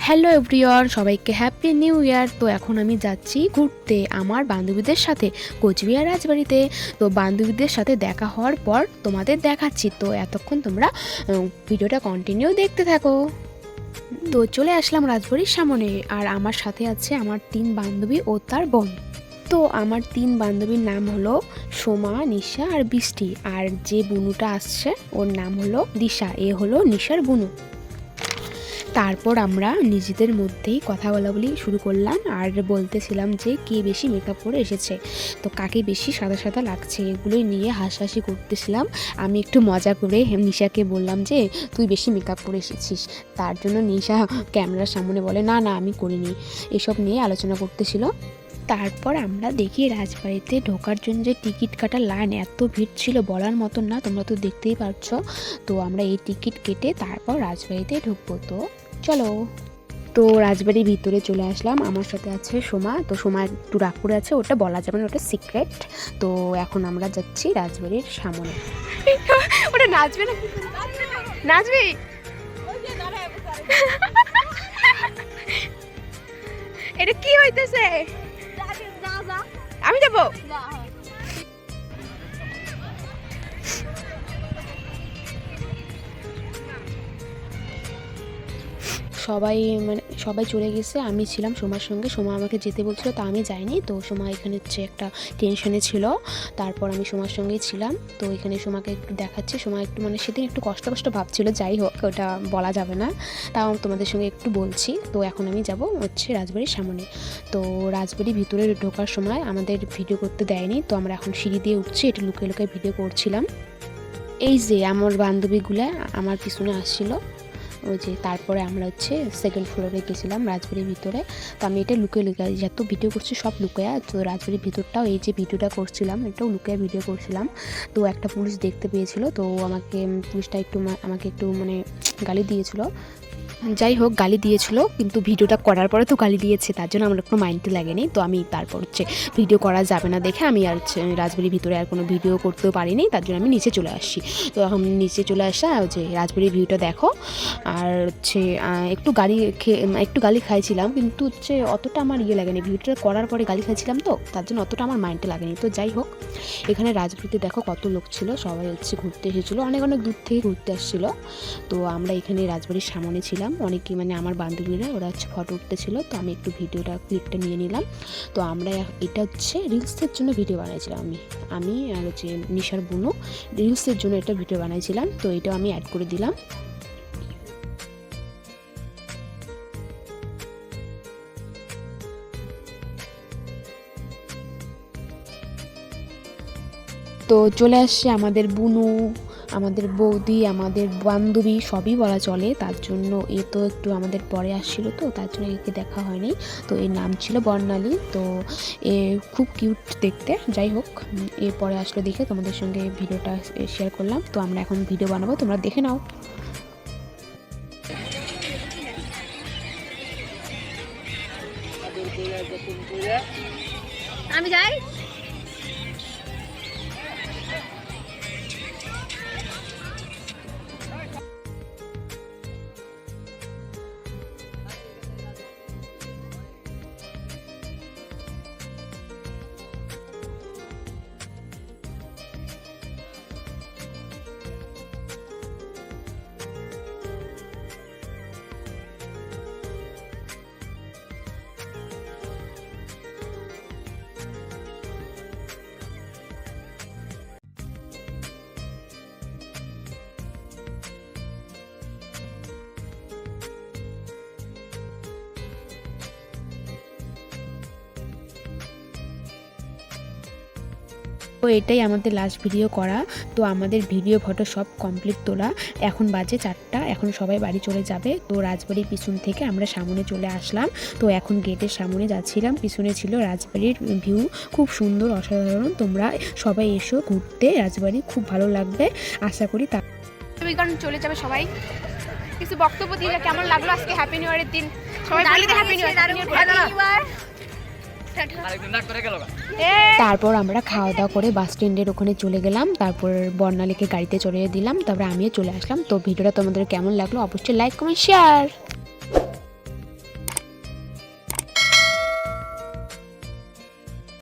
Hello everyone, সবাইকে happy new year. তো এখন আমি যাচ্ছি ঘুরতে আমার বান্ধবীদের সাথে কোচবিহার রাজবাড়িতে। তো বান্ধবীদের সাথে দেখা হওয়ার পর তোমাদের দেখাচ্ছি, তো এতক্ষণ তোমরা ভিডিওটা কন্টিনিউ দেখতে থাকো। তো চলে আসলাম রাজবাড়ির সামনে, আর আমার সাথে আছে আমার 3 বান্ধবী ও তার বোন। তো আমার 3 বান্ধবীর নাম হলো সোমা, নিশা আর বৃষ্টি, আর যে বুনুটা আসছে ওর নাম হলো দিশা, এ হলো নিশার বুনু। তারপর আমরা নিজেদের মধ্যেই কথা বলাবলি শুরু করলাম, আর বলতেছিলাম যে কে বেশি মেকআপ করে এসেছে, তো কাকে বেশি সাদা সাদা লাগছে, এগুলোই নিয়ে হাসাহাসি করতেছিলাম। আমি একটু মজা করে নিশাকে বললাম যে তুই বেশি মেকআপ করে এসেছিস, তার জন্য নিশা ক্যামেরার সামনে বলে না না আমি করিনি। এসব নিয়ে আলোচনা করতেছিল। তারপর আমরা দেখি রাজবাড়িতে ঢোকার জন্য যে টিকিট কাটার লাইন, এত ভিড় ছিল বলার মতন না, তোমরা তো দেখতেই পারছো। তো আমরা এই টিকিট কেটে তারপর রাজবাড়িতে ঢুকবো। তো চলো। তো রাজবাড়ির ভিতরে চলে আসলাম, আমার সাথে আছে সোমা। তো সোমা একটু রাগ করে আছে, ওটা বলা যাবে না, ওটা সিক্রেট। তো এখন আমরা যাচ্ছি রাজবাড়ির সামনে। ওটা নাচবে না? নাচবে? এটা কি হইতেছে? আমি যাবো। সবাই চলে গেছে, আমি ছিলাম সোমার সঙ্গে। সোমা আমাকে যেতে বলছিল, তো আমি যাইনি। তো সোমা এখানে হচ্ছে একটা টেনশনে ছিল, তারপর আমি সোমার সঙ্গেই ছিলাম। তো এখানে সোমাকে একটু দেখাচ্ছি। সোমা একটু সেদিন একটু কষ্ট ভাবছিল, যাই হোক ওটা বলা যাবে না, তাও তোমাদের সঙ্গে একটু বলছি। তো এখন আমি যাব হচ্ছে রাজবাড়ির সামনে। তো রাজবাড়ির ভিতরে ঢোকার সময় আমাদের ভিডিও করতে দেয়নি, তো আমরা এখন সিঁড়ি দিয়ে উঠছি, এটা লুকিয়ে লুকিয়ে ভিডিও করছিলাম। এই যে আমার বান্ধবীগুলো আমার পিছনে আসছিল, ওই যে। তারপরে আমরা হচ্ছে সেকেন্ড ফ্লোরে গেছিলাম রাজবাড়ির ভিতরে। তো আমি এটা লুকিয়ে যত ভিডিও করছি সব লুকিয়ে। তো রাজবাড়ির ভিতরটাও এই যে ভিডিওটা করছিলাম, এটাও লুকিয়ে ভিডিও করছিলাম। তো একটা পুলিশ দেখতে পেয়েছিল, তো পুলিশটা আমাকে একটু গালি দিয়েছিল। যাই হোক, গালি দিয়েছিল, কিন্তু ভিডিওটা করার পরে তো গালি দিয়েছে, তার জন্য আমার কোনো মাইন্ডে লাগেনি। তো আমি তারপর হচ্ছে ভিডিও করা যাবে না দেখে আমি আর রাজবাড়ির ভিতরে আর কোনো ভিডিও করতেও পারিনি, তার জন্য আমি নিচে চলে আসছি। তো এখন নিচে চলে আসা যে রাজবাড়ির ভিউটা দেখো। আর হচ্ছে একটু গালি খাইছিলাম, কিন্তু হচ্ছে অতটা আমার লাগেনি। ভিডিওটা করার পরে গালি খাইছিলাম, তো তার জন্য অতটা আমার মাইন্ডে লাগেনি। তো যাই হোক, এখানে রাজবাড়িতে দেখো কত লোক ছিল, সবাই হচ্ছে ঘুরতে এসেছিলো, অনেক দূর থেকে ঘুরতে আসছিলো। তো আমরা এখানে রাজবাড়ির সামনে ছিলাম, অনেকে আমার বান্ধবীরা ওরা হচ্ছে ফটো উঠতেছিল। তো আমি একটু ক্লিপটা নিয়ে নিলাম। তো আমরা এটা হচ্ছে রিলসের জন্য ভিডিও বানাইছিলাম, আমি আর হচ্ছে নিশার বুনু রিলসের জন্য একটা ভিডিও বানাইছিলাম। তো এটাও আমি অ্যাড করে দিলাম। তো চলে আসছে আমাদের বুনু, আমাদের বৌদি, আমাদের বান্ধবী সবই বলা চলে, তার জন্য এ তো একটু আমাদের পরে আসছিল, তো তার জন্য একে দেখা হয়নি। তো এর নাম ছিল বর্ণালী। তো এ খুব কিউট দেখতে। যাই হোক, এ পরে আসলো দেখে তোমাদের সঙ্গে ভিডিওটা শেয়ার করলাম। তো আমরা এখন ভিডিও বানাবো, তোমরা দেখে নাও। আমি যাই। তো এটাই আমাদের লাস্ট ভিডিও করা। তো আমাদের ভিডিও ফটো সব কমপ্লিট তোলা। এখন বাজে 4টা, এখন সবাই বাড়ি চলে যাবে। তো রাজবাড়ির পিছন থেকে আমরা সামনে চলে আসলাম। তো এখন গেটের সামনে যাচ্ছিলাম, পিছনে ছিল রাজবাড়ির ভিউ, খুব সুন্দর অসাধারণ। তোমরা সবাই এসো ঘুরতে, রাজবাড়ি খুব ভালো লাগবে আশা করি। কারণ চলে যাবে সবাই, কিছু বক্তব্য দিলে কেমন লাগলো আজকে হ্যাপি নিউ ইয়ারের দিন? সবাই বলে দে হ্যাপি নিউ ইয়ার। তারপর আমরা খাওয়া দাওয়া করে বাস স্ট্যান্ডের ওখানে চলে গেলাম। তারপর বর্ণালীকে গাড়িতে চড়িয়ে দিলাম, তারপরে আমিও চলে আসলাম। তো ভিডিওটা তোমাদের কেমন লাগলো অবশ্যই লাইক কমেন্ট শেয়ার।